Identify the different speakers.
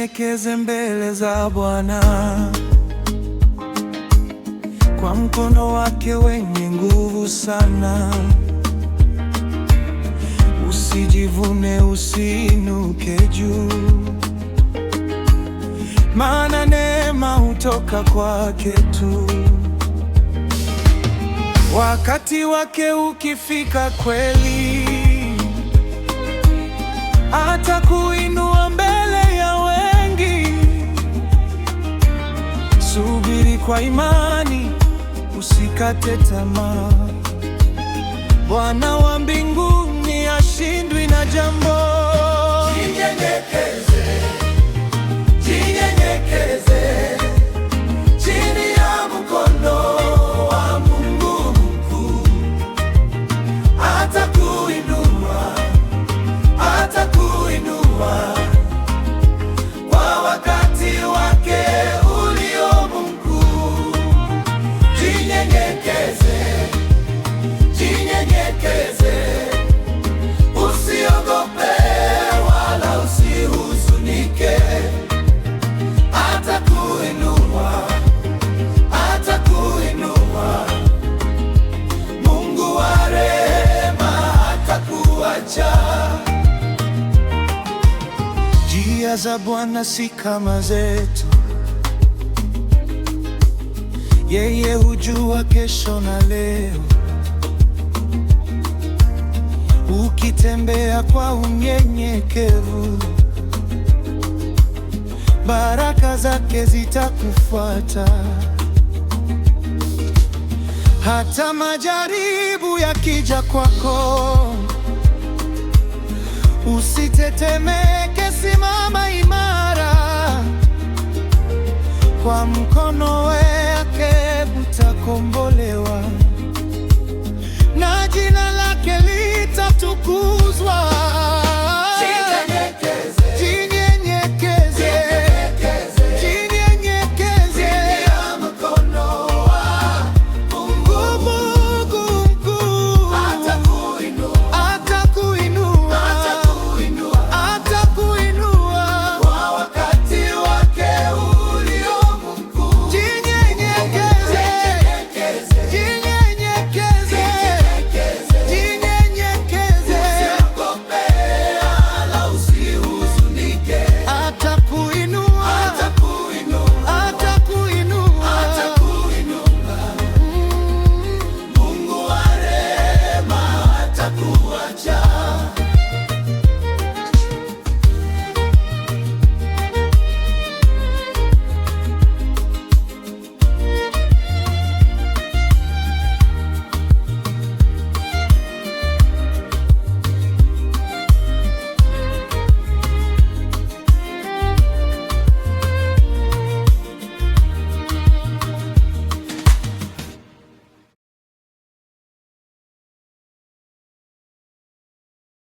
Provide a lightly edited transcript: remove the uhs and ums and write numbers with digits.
Speaker 1: Jinyenyekeze mbele za Bwana, kwa mkono wake wenye nguvu sana. Usijivune, usiinuke juu, maana neema hutoka kwake tu. Wakati wake ukifika kweli, atakuinua mbele ya wengi. Subiri kwa imani, usikate tamaa. Bwana wa mbinguni hashindwi na jambo.
Speaker 2: Jinyenyekeze, jinyenyekeze chini ya mkono wa Mungu mkuu. Atakuinua, atakuinua kwa wakati wake ulio mkuu. Jinyenyekeze, jinyenyekeze, usiogope wala usihuzunike. Atakuinua, atakuinua. Mungu wa rehema hatakuacha.
Speaker 1: Njia za Bwana si kama zetu, yeye hujua kesho na leo. Ukitembea kwa unyenyekevu, baraka zake zitakufuata. Hata majaribu yakija kwako, usitetemeke, simama imara. Kwa mkono wake utakombolewa.